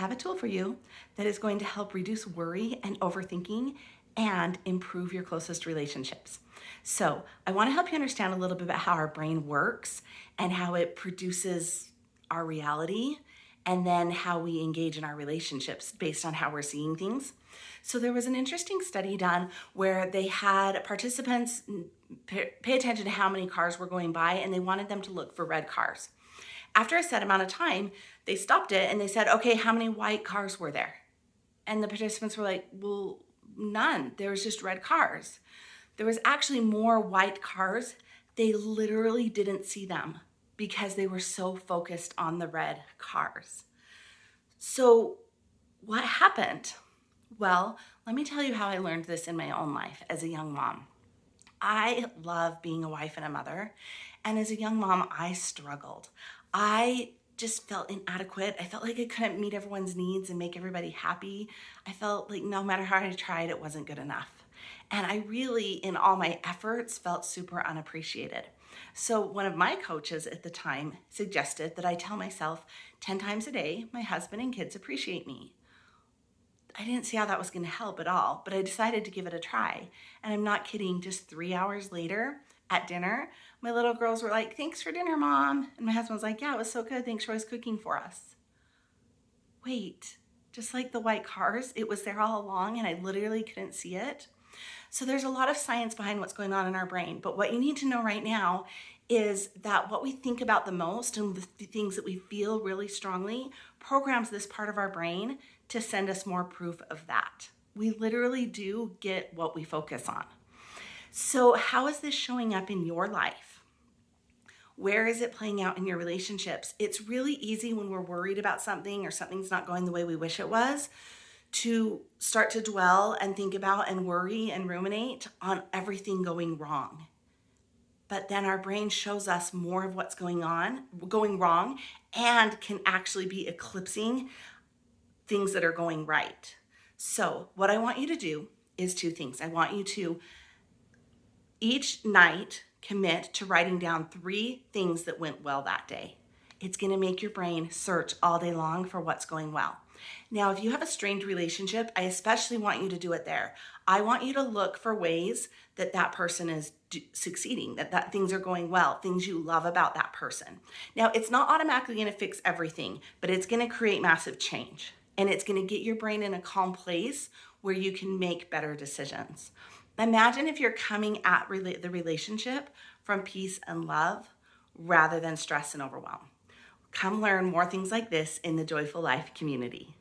have a tool for you that is going to help reduce worry and overthinking and improve your closest relationships. So, I want to help you understand a little bit about how our brain works and how it produces our reality, and then how we engage in our relationships based on how we're seeing things. So, there was an interesting study done where they had participants pay attention to how many cars were going by, and they wanted them to look for red cars. After a set amount of time, they stopped it and they said, okay, how many white cars were there? And the participants were like, well, none. There was just red cars. There was actually more white cars. They literally didn't see them because they were so focused on the red cars. So what happened? Well, let me tell you how I learned this in my own life as a young mom. I love being a wife and a mother. And as a young mom, I struggled. I just felt inadequate. I felt like I couldn't meet everyone's needs and make everybody happy. I felt like no matter how I tried, it wasn't good enough. And I really, in all my efforts, felt super unappreciated. So one of my coaches at the time suggested that I tell myself 10 times a day, my husband and kids appreciate me. I didn't see how that was going to help at all, but I decided to give it a try. And I'm not kidding, just 3 hours later at dinner, my little girls were like, thanks for dinner, Mom. And my husband was like, yeah, it was so good. Thanks for always cooking for us. Wait, just like the white cars, it was there all along and I literally couldn't see it. So there's a lot of science behind what's going on in our brain. But what you need to know right now is that what we think about the most and the things that we feel really strongly programs this part of our brain to send us more proof of that. We literally do get what we focus on. So how is this showing up in your life? Where is it playing out in your relationships? It's really easy when we're worried about something or something's not going the way we wish it was to start to dwell and think about and worry and ruminate on everything going wrong. But then our brain shows us more of what's going wrong, and can actually be eclipsing things that are going right. So what I want you to do is two things. I want you to each night commit to writing down 3 things that went well that day. It's going to make your brain search all day long for what's going well. Now, if you have a strained relationship, I especially want you to do it there. I want you to look for ways that that person is succeeding, that things are going well, things you love about that person. Now, it's not automatically going to fix everything, but it's going to create massive change. And it's going to get your brain in a calm place where you can make better decisions. Imagine if you're coming at the relationship from peace and love rather than stress and overwhelm. Come learn more things like this in the Joyful Life community.